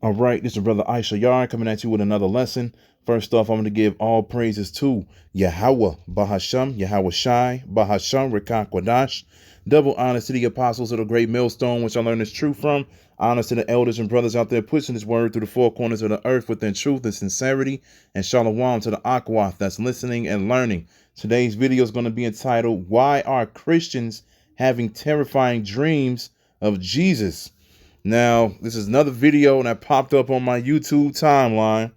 All right, this is Brother Issachar coming at you with another lesson. First off, I'm going to give all praises to Yahweh, Bahasham, Yahweh Shai, Bahasham, Ricans Quadash. Double honors to the apostles of the great millstone, which I learned this truth from. Honors to the elders and brothers out there pushing this word through the four corners of the earth within truth and sincerity. And shalom to the Akwath that's listening and learning. Today's video is going to be entitled, Why Are Christians Having Terrifying Dreams of Jesus? Now, this is another video that popped up on my YouTube timeline.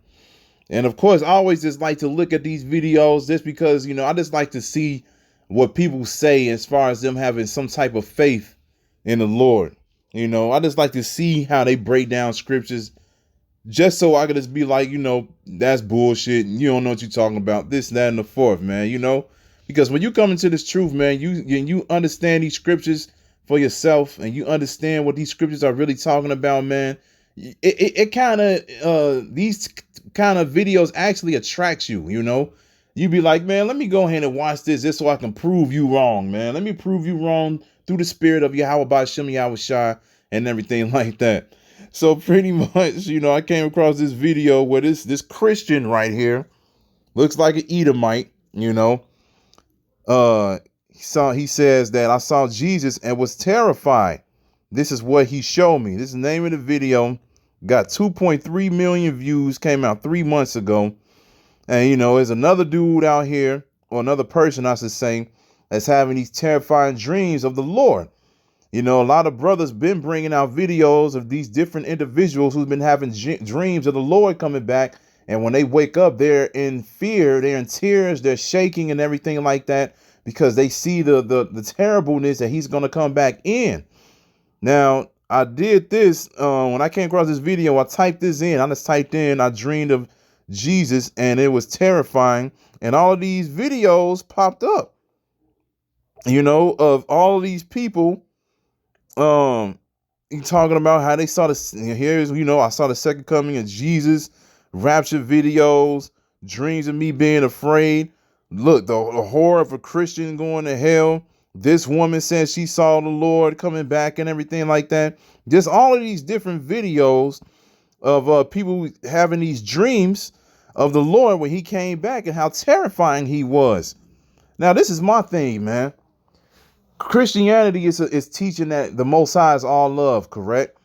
And of course, I always just like to look at these videos just because, I just like to see what people say as far as them having some type of faith in the Lord. I just like to see how they break down scriptures just so I could just be like, that's bullshit. And you don't know what you're talking about. This, that, and the fourth, man, because when you come into this truth, man, you understand these scriptures for yourself and you understand what these scriptures are really talking about, man. It kind of these kind of videos actually attracts you. You be like, man, let me go ahead and watch this just so I can prove you wrong, man. Let me prove you wrong through the spirit of Yahweh Ba'Shem Yahweh Shai and everything like that. So pretty much, I came across this video where this Christian right here looks like an Edomite, he says that I saw Jesus and was terrified. This is what he showed me. This is the name of the video. Got 2.3 million views. Came out 3 months ago. And, there's another dude out here, or another person, I should say, that's having these terrifying dreams of the Lord. A lot of brothers been bringing out videos of these different individuals who've been having dreams of the Lord coming back. And when they wake up, they're in fear, they're in tears, they're shaking and everything like that, because they see the terribleness that he's going to come back in. Now, I did this when I came across this video. I typed this in. I just typed in, I dreamed of Jesus, and it was terrifying. And all of these videos popped up, of all of these people talking about how they saw I saw the second coming of Jesus, rapture videos, dreams of me being afraid. Look, the horror of a Christian going to hell. This woman says she saw the Lord coming back and everything like that. Just all of these different videos of people having these dreams of the Lord when he came back and how terrifying he was. Now, this is my thing, man. Christianity is teaching that the Most High is all love, correct?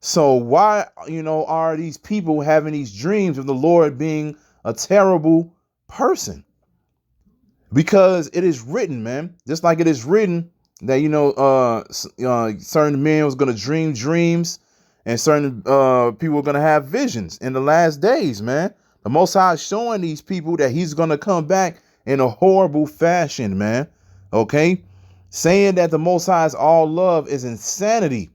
So why, are these people having these dreams of the Lord being a terrible person? Because it is written, man, just like it is written that, certain men was going to dream dreams and certain people are going to have visions in the last days, man. The Most High is showing these people that he's going to come back in a horrible fashion, man. OK, saying that the Most High is all love is insanity.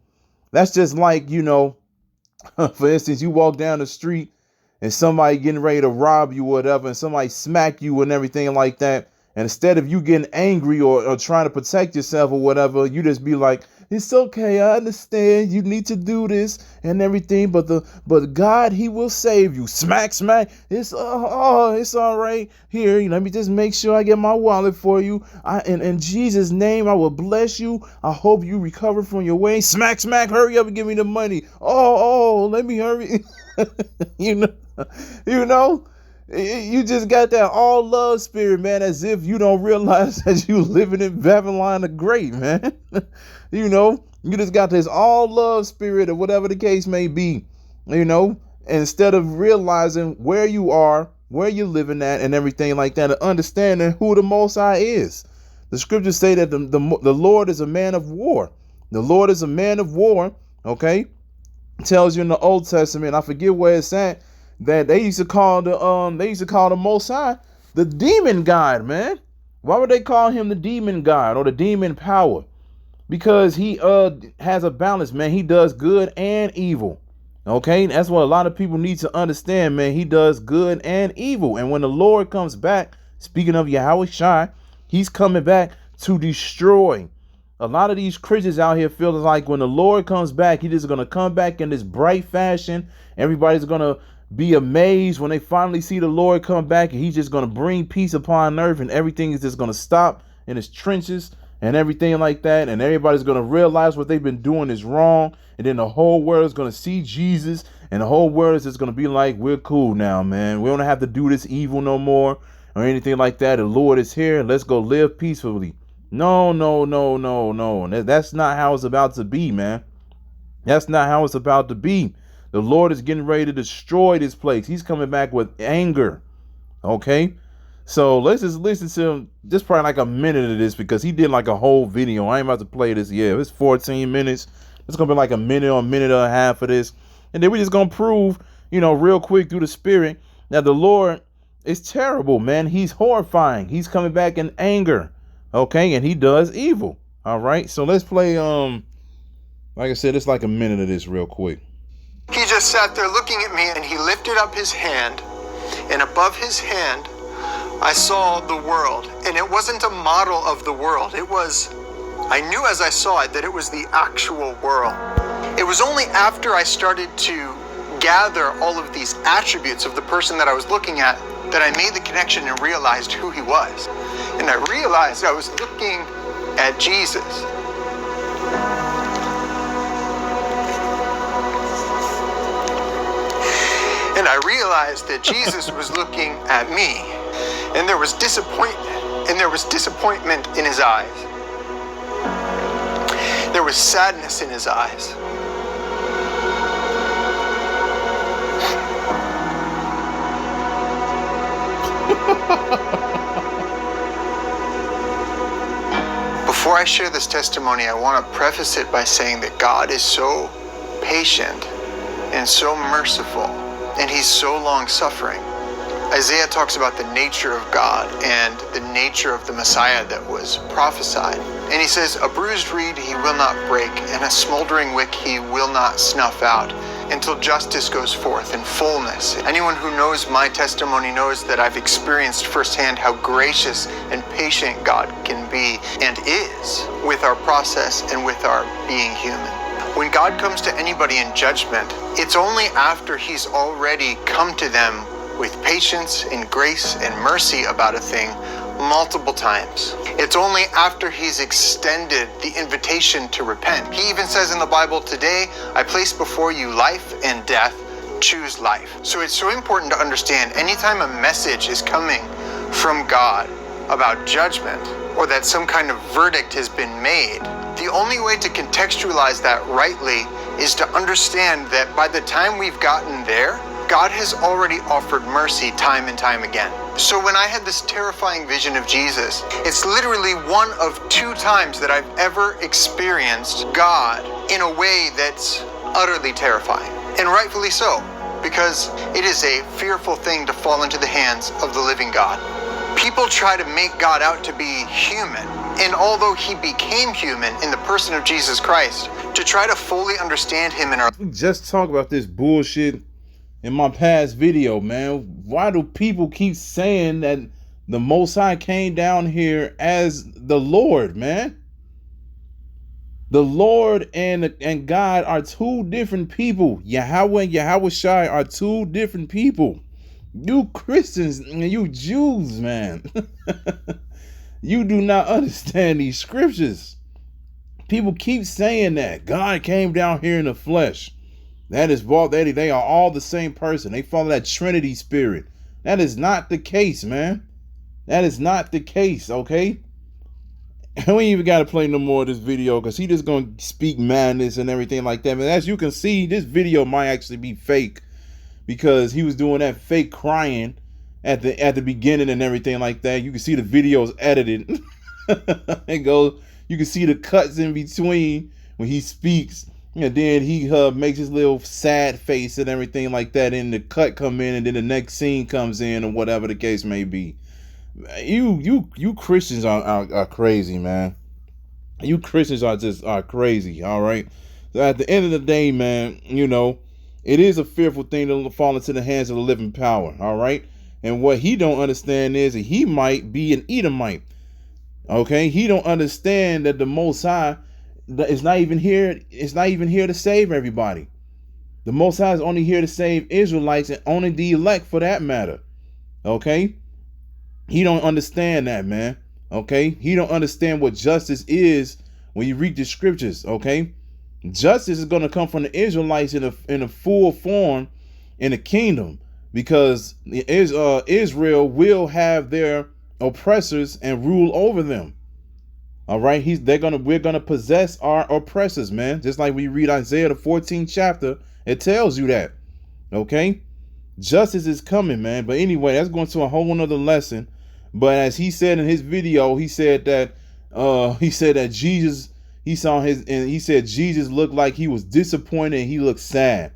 That's just like, for instance, you walk down the street and somebody getting ready to rob you or whatever, and somebody smack you and everything like that. And instead of you getting angry or trying to protect yourself or whatever, you just be like, it's okay. I understand you need to do this and everything. But God, he will save you. Smack, smack. It's all right. Here, let me just make sure I get my wallet for you. In Jesus' name, I will bless you. I hope you recover from your way. Smack, smack. Hurry up and give me the money. Let me hurry. You just got that all love spirit, man, as if you don't realize that you living in Babylon the Great, man. You just got this all love spirit or whatever the case may be, instead of realizing where you are, where you're living at and everything like that, and understanding who the Most High is. The scriptures say that the Lord is a man of war. The Lord is a man of war. Okay. It tells you in the Old Testament, I forget where it's at, that they used to call the Most High the demon god, man. Why would they call him the demon god or the demon power? Because he has a balance, man. He does good and evil. Okay, that's what a lot of people need to understand, man. He does good and evil. And when the Lord comes back, speaking of Yahweh Shai, he's coming back to destroy. A lot of these Christians out here feel like when the Lord comes back, he just going to come back in this bright fashion. Everybody's going to be amazed when they finally see the Lord come back, and he's just going to bring peace upon earth, and everything is just going to stop in his trenches and everything like that. And everybody's going to realize what they've been doing is wrong. And then the whole world is going to see Jesus And the whole world is just going to be like, we're cool now, man. We don't have to do this evil no more or anything like that. The Lord is here. Let's go live peacefully. No, no, no, no, no. That's not how it's about to be, man. That's not how it's about to be. The Lord is getting ready to destroy this place. He's coming back with anger. Okay? So let's just listen to him. Just probably like a minute of this because he did like a whole video. I ain't about to play this. Yeah, it's 14 minutes. It's going to be like a minute or a minute and a half of this. And then we're just going to prove, real quick through the Spirit that the Lord is terrible, man. He's horrifying. He's coming back in anger. Okay? And he does evil. All right? So let's play, like I said, it's like a minute of this real quick. He just sat there looking at me, and he lifted up his hand, and above his hand, I saw the world. And it wasn't a model of the world. I knew as I saw it that it was the actual world. It was only after I started to gather all of these attributes of the person that I was looking at that I made the connection and realized who he was. And I realized I was looking at Jesus. And I realized that Jesus was looking at me. And there was disappointment. And there was disappointment in his eyes. There was sadness in his eyes. Before I share this testimony, I want to preface it by saying that God is so patient and so merciful, and he's so long-suffering. Isaiah talks about the nature of God and the nature of the Messiah that was prophesied. And he says, a bruised reed he will not break, and a smoldering wick he will not snuff out, until justice goes forth in fullness. Anyone who knows my testimony knows that I've experienced firsthand how gracious and patient God can be and is with our process and with our being human. When God comes to anybody in judgment, it's only after he's already come to them with patience and grace and mercy about a thing multiple times. It's only after he's extended the invitation to repent. He even says in the Bible, today I place before you life and death, choose life. So it's so important to understand anytime a message is coming from God about judgment or that some kind of verdict has been made, the only way to contextualize that rightly is to understand that by the time we've gotten there, God has already offered mercy time and time again. So when I had this terrifying vision of Jesus, it's literally one of 2 times that I've ever experienced God in a way that's utterly terrifying. And rightfully so, because it is a fearful thing to fall into the hands of the living God. People try to make God out to be human. And although he became human in the person of Jesus Christ, to try to fully understand him in our... Just talk about this bullshit in my past video, man. Why do people keep saying that the Most High came down here as the Lord, man? The Lord and God are 2 different people. Yahweh and Yahweh Shai are 2 different people. You Christians and you Jews, man. You do not understand these scriptures. People keep saying that God came down here in the flesh. That is what they are all the same person. They follow that Trinity spirit. That is not the case, man. That is not the case, okay? We ain't even got to play no more of this video because he just going to speak madness and everything like that. But as you can see, this video might actually be fake because he was doing that fake crying at the beginning and everything like that. You can see the videos edited. You can see the cuts in between when he speaks. And then he makes his little sad face and everything like that. And the cut come in and then the next scene comes in or whatever the case may be. You Christians are crazy, man. You Christians are crazy, all right? So at the end of the day, man, it is a fearful thing to fall into the hands of the living power, all right? And what he don't understand is that he might be an Edomite, okay? He don't understand that the Most High is not even here. It's not even here to save everybody. The Most High is only here to save Israelites and only the elect for that matter, okay? He don't understand that, man. Okay, he don't understand what justice is when you read the scriptures. Okay, Justice is going to come from the Israelites in a full form in the kingdom, because Israel will have their oppressors and rule over them. All right, we're gonna possess our oppressors, man. Just like we read Isaiah the 14th chapter, it tells you that. Okay, justice is coming, man. But anyway, that's going to a whole nother lesson. But as he said in his video, he said that Jesus, he said Jesus looked like he was disappointed and he looked sad.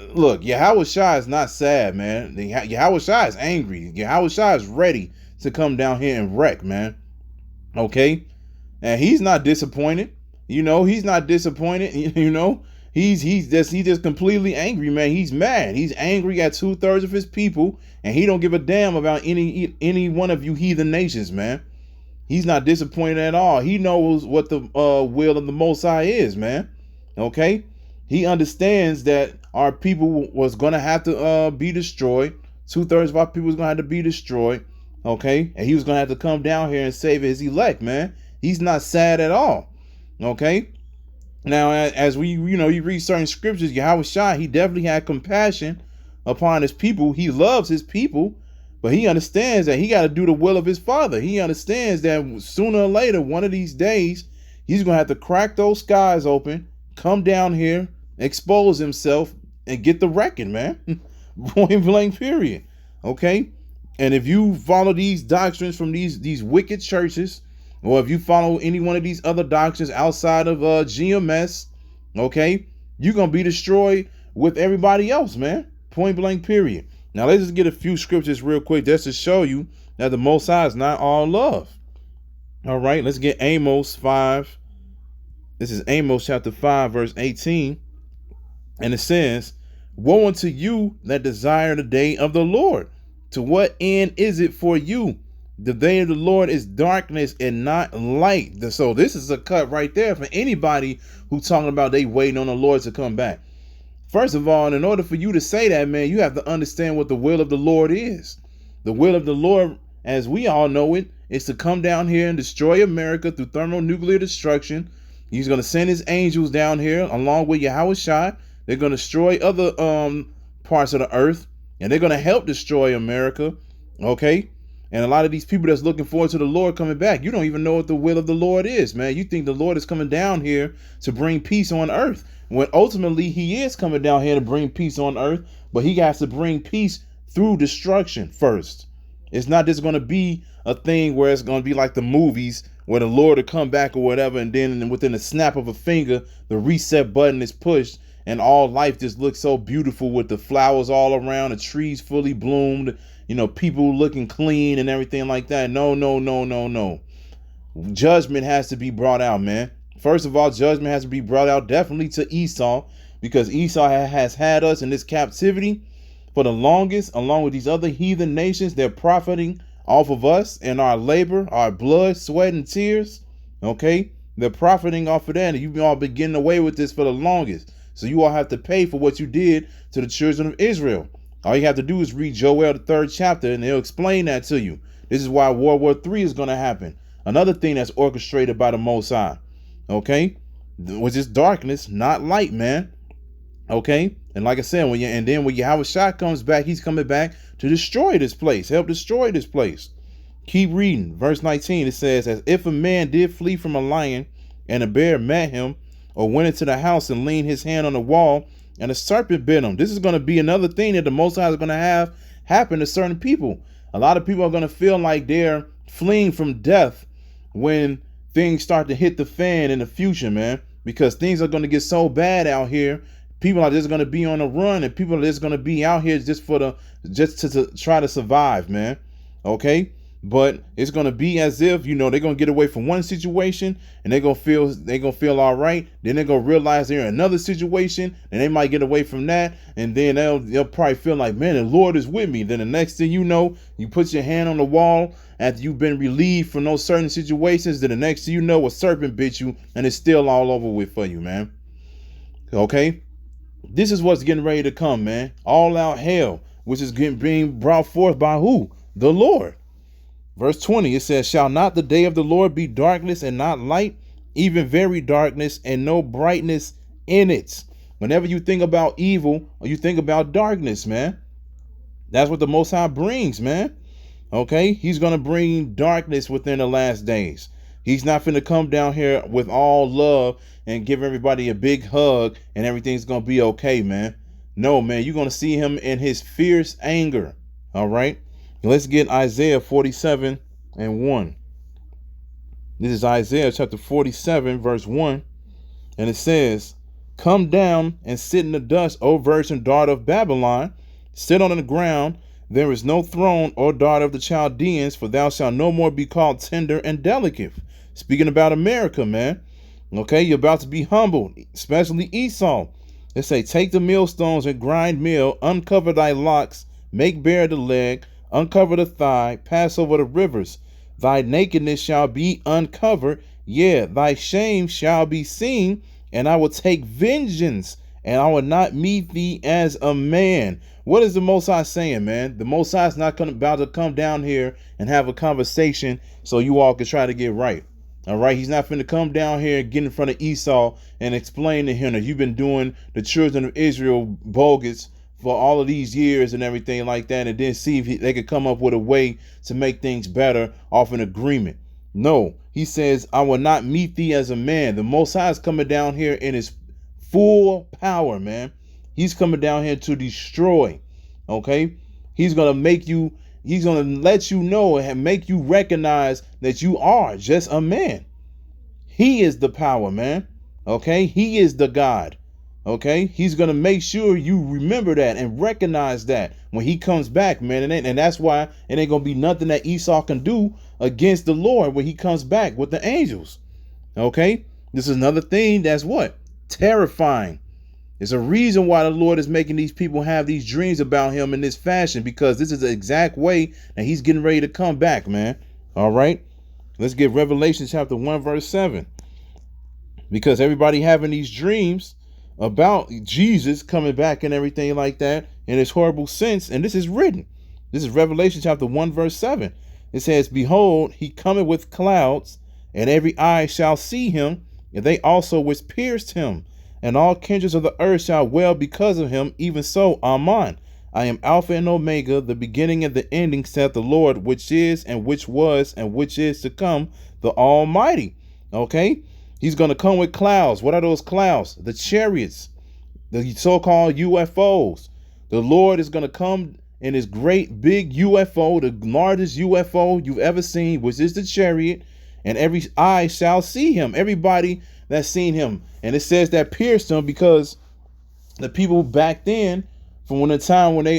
Look, Yahweh Shai is not sad, man. Yahweh Shai is angry. Yahweh Shai is ready to come down here and wreck, man. Okay, and he's not disappointed. He's not disappointed. He's just completely angry, man. He's mad. He's angry at 2/3 of his people, and he don't give a damn about any one of you heathen nations, man. He's not disappointed at all. He knows what the will of the Most High is, man. Okay, he understands that our people was gonna have to be destroyed. 2/3 of our people was gonna have to be destroyed. Okay, and he was gonna have to come down here and save his elect, man. He's not sad at all. Okay. Now, as you read certain scriptures, Yahweh Shai, he definitely had compassion upon his people. He loves his people, but he understands that he got to do the will of his Father. He understands that sooner or later, one of these days, he's going to have to crack those skies open, come down here, expose himself, and get the wrecking, man. Point blank, period. Okay? And if you follow these doctrines from these wicked churches, or if you follow any one of these other doctrines outside of GMS, okay, you're going to be destroyed with everybody else, man. Point blank, period. Now, let's just get a few scriptures real quick just to show you that the Most High is not all love. All right, let's get Amos 5. This is Amos chapter 5, verse 18. And it says, "Woe unto you that desire the day of the Lord. To what end is it for you? The day of the Lord is darkness and not light." So this is a cut right there for anybody who's talking about they waiting on the Lord to come back. First of all, in order for you to say that, man, you have to understand what the will of the Lord is. The will of the Lord, as we all know it, is to come down here and destroy America through thermonuclear destruction. He's going to send his angels down here along with Yahweh Shai. They're going to destroy other parts of the earth, and they're going to help destroy America. Okay? And a lot of these people that's looking forward to the Lord coming back, you don't even know what the will of the Lord is, man. You think the Lord is coming down here to bring peace on earth, when ultimately he is coming down here to bring peace on earth, but he has to bring peace through destruction first. It's not just going to be a thing where it's going to be like the movies where the Lord will come back or whatever, and then within a snap of a finger, the reset button is pushed, and all life just looks so beautiful with the flowers all around, the trees fully bloomed, people looking clean and everything like that. No. Judgment has to be brought out, man. First of all, judgment has to be brought out definitely to Esau, because Esau has had us in this captivity for the longest, along with these other heathen nations. They're profiting off of us and our labor, our blood, sweat, and tears. Okay? They're profiting off of that, and you've all been getting away with this for the longest. So you all have to pay for what you did to the children of Israel. All you have to do is read Joel, the 3rd chapter, and they'll explain that to you. This is why World War III is going to happen. Another thing that's orchestrated by the Most High. Okay? Which is darkness, not light, man. Okay? And like I said, when Yahweh Shai comes back, he's coming back to destroy this place. Help destroy this place. Keep reading. Verse 19, it says, "As if a man did flee from a lion, and a bear met him, or went into the house and leaned his hand on the wall, and a serpent bit him." This is going to be another thing that the Most High is going to have happen to certain people. A lot of people are going to feel like they're fleeing from death when things start to hit the fan in the future, man, because things are going to get so bad out here. People are just going to be on the run, and people are just going to be out here just to try to survive, man. Okay? But it's going to be as if, they're going to get away from one situation and they're going to feel all right. Then they're going to realize they're in another situation and they might get away from that. And then they'll probably feel like, man, the Lord is with me. Then the next thing you know, you put your hand on the wall after you've been relieved from those certain situations. Then the next thing you know, a serpent bit you and it's still all over with for you, man. Okay? This is what's getting ready to come, man. All out hell, which is being brought forth by who? The Lord. Verse 20, it says, "Shall not the day of the Lord be darkness and not light? even very darkness, and no brightness in it. Whenever you think about evil, or you think about darkness, man, that's what the Most High brings, man. Okay, he's going to bring darkness within the last days. He's not going to come down here with all love and give everybody a big hug and everything's going to be okay, man. No, man, you're going to see him in his fierce anger. All right, let's get Isaiah 47 and 1. This is Isaiah chapter 47, verse 1. And it says, "Come down and sit in the dust, O virgin daughter of Babylon. Sit on the ground. There is no throne, O daughter of the Chaldeans, for thou shalt no more be called tender and delicate." Speaking about America, man. Okay, you're about to be humbled, especially Esau. They say, "Take the millstones and grind meal, uncover thy locks, make bare the leg, uncover the thigh, pass over the rivers. Thy nakedness shall be uncovered, yea, thy shame shall be seen, and I will take vengeance, and I will not meet thee as a man." What is the Most High saying, man? The Most High is not about to come down here and have a conversation so you all can try to get right. All right, he's not finna come down here and get in front of Esau and explain to him that you've been doing the children of Israel bogus for all of these years and everything like that, and then see if they could come up with a way to make things better off an agreement. No, he says, "I will not meet thee as a man." The Most High is coming down here in his full power, man. He's coming down here to destroy. Okay, he's gonna make you. He's gonna let you know and make you recognize that you are just a man. He is the power, man. Okay, he is the God. Okay, he's gonna make sure you remember that and recognize that when he comes back, man. And that's why it ain't gonna be nothing that Esau can do against the Lord when he comes back with the angels. Okay, this is another thing that's what? Terrifying. There's a reason why the Lord is making these people have these dreams about him in this fashion, because this is the exact way that he's getting ready to come back, man. All right, let's get Revelation chapter 1, verse 7. Because everybody having these dreams about Jesus coming back and everything like that in this horrible sense. And this is written. This is Revelation chapter 1, verse 7. It says, "Behold, he cometh with clouds, and every eye shall see him, and they also which pierced him. And all kindreds of the earth shall wail because of him. Even so, Amen. I am Alpha and Omega, the beginning and the ending, saith the Lord, which is, and which was, and which is to come, the Almighty." Okay? He's going to come with clouds. What are those clouds? The chariots, the so-called UFOs. The Lord is going to come in his great big UFO, the largest UFO you've ever seen, which is the chariot, and every eye shall see him. Everybody that's seen him. And it says that pierced him, because the people back then, from when the time when they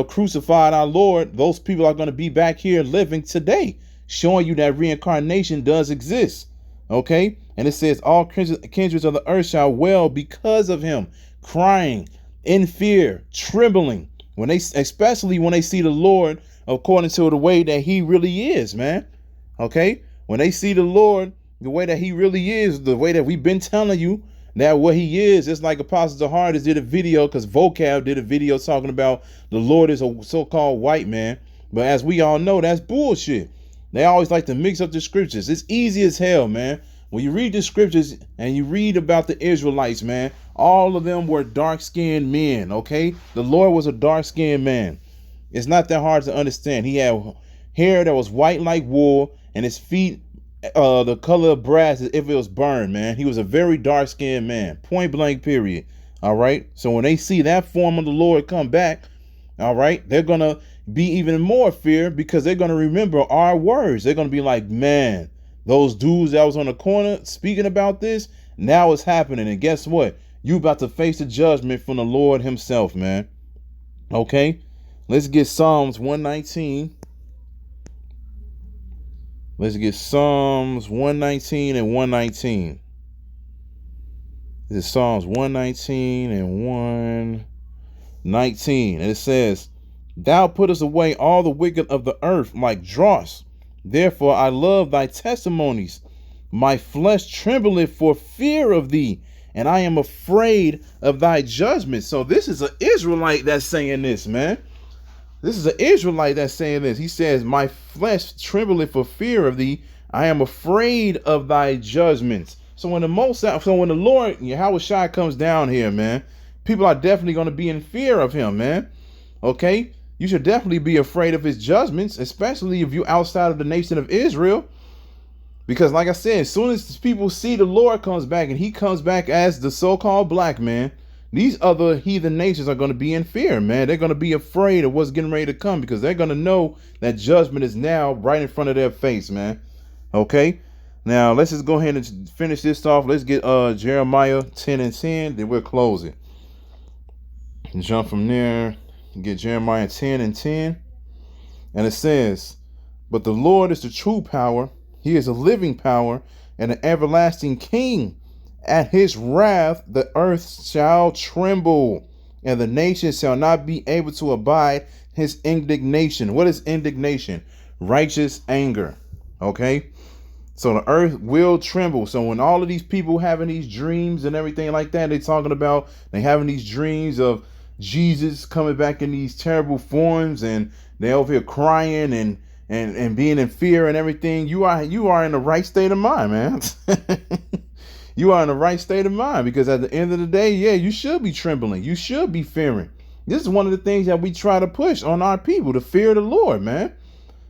crucified our Lord, those people are going to be back here living today, showing you that reincarnation does exist. Okay, and it says all kindreds of the earth shall wail because of him, crying in fear, trembling, especially when they see the Lord according to the way that he really is, man. Okay, when they see the Lord the way that he really is, the way that we've been telling you that what he is, it's like Apostle Tahar just did a video, because Vocab did a video talking about the Lord is a so-called white man. But as we all know, that's bullshit. They always like to mix up the scriptures. It's easy as hell, man. When you read the scriptures and you read about the Israelites, man, all of them were dark-skinned men, okay? The Lord was a dark-skinned man. It's not that hard to understand. He had hair that was white like wool, and his feet the color of brass as if it was burned, man. He was a very dark-skinned man, point blank, period. All right. So when they see that form of the Lord come back, all right, they're going to be even more fear, because they're going to remember our words. They're going to be like, man, those dudes that was on the corner speaking about this, now it's happening. And guess what? You about to face the judgment from the Lord himself, man. Okay. Let's get Psalms 119. Let's get Psalms 119 and 119. This is Psalms 119 and 119. And it says, "Thou puttest away all the wicked of the earth like dross. Therefore I love thy testimonies. My flesh trembleth for fear of thee, and I am afraid of thy judgment." So this is an Israelite that's saying this, man. This is an Israelite that's saying this. He says, "My flesh trembleth for fear of thee. I am afraid of thy judgments. So when the Lord Yahweh Shai comes down here, man, people are definitely going to be in fear of him, man. Okay, you should definitely be afraid of his judgments, especially if you're outside of the nation of Israel. Because like I said, as soon as people see the Lord comes back and he comes back as the so-called black man, these other heathen nations are going to be in fear, man. They're going to be afraid of what's getting ready to come because they're going to know that judgment is now right in front of their face, man. Okay, now let's just go ahead and finish this off. Let's get Jeremiah 10 and 10, then we'll close it. Jump from there, get Jeremiah 10 and 10. And it says, but the Lord is the true power. He is a living power and an everlasting king. At his wrath, the earth shall tremble, and the nations shall not be able to abide his indignation. What is indignation? Righteous anger. Okay. So the earth will tremble. So when all of these people having these dreams and everything like that, they talking about they having these dreams of Jesus coming back in these terrible forms, and they over here crying and being in fear and everything. You are in the right state of mind, man. You are in the right state of mind, because at the end of the day, yeah, you should be trembling. You should be fearing. This is one of the things that we try to push on our people, to fear the Lord, man.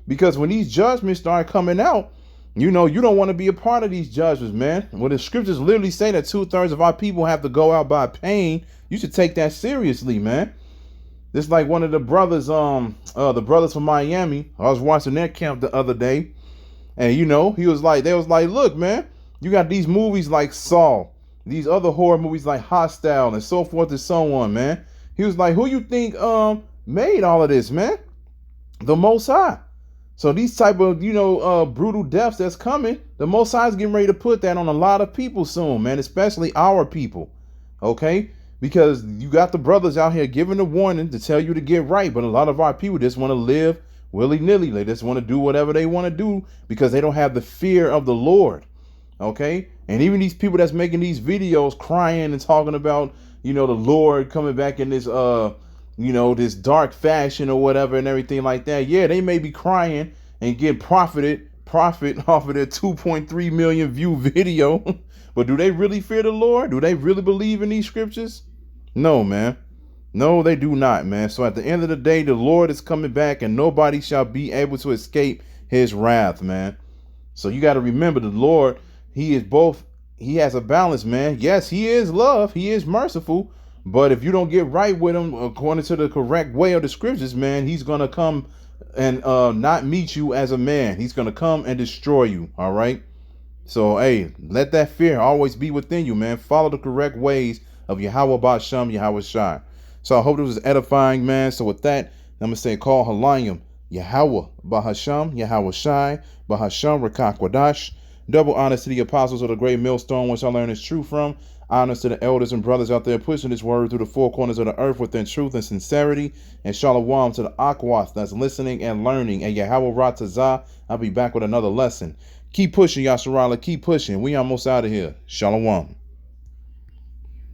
Because when these judgments start coming out, you know, you don't want to be a part of these judgments, man. When the scriptures literally say that 2/3 of our people have to go out by pain, you should take that seriously, man. This like one of the brothers, the brothers from Miami. I was watching their camp the other day, and you know, they was like, look, man, you got these movies like Saw, these other horror movies like Hostile and so forth and so on, man. He was like, who you think made all of this, man? The Most High. So these type of, brutal deaths that's coming, the Most High is getting ready to put that on a lot of people soon, man, especially our people. Okay? Because you got the brothers out here giving a warning to tell you to get right, but a lot of our people just want to live willy-nilly. They just want to do whatever they want to do because they don't have the fear of the Lord. Okay? And even these people that's making these videos crying and talking about, the Lord coming back in this this dark fashion or whatever and everything like that. Yeah, they may be crying and get profit off of their 2.3 million view video. But do they really fear the Lord? Do they really believe in these scriptures? No, man. No, they do not, man. So at the end of the day, the Lord is coming back and nobody shall be able to escape his wrath, man. So you got to remember, the Lord, he has a balance, man. Yes, he is love. He is merciful. But if you don't get right with him according to the correct way of the scriptures, man, he's going to come and not meet you as a man. He's going to come and destroy you. All right. So, hey, let that fear always be within you, man. Follow the correct ways of Yahweh Ba'Shem, Yahweh Shai. So I hope this was edifying, man. So with that, I'm going to say, call Halayim, Yahweh Ba'Shem, Yahweh Shai, Ba'Shem, Rachaa Quadash. Double honors to the apostles of the great millstone, which I learned is true from. Honors to the elders and brothers out there pushing this word through the four corners of the earth within truth and sincerity. And shalom to the Akwath that's listening and learning. And Yahweh Ratazah, I'll be back with another lesson. Keep pushing, Yasharala. Keep pushing. We almost out of here. Shalom.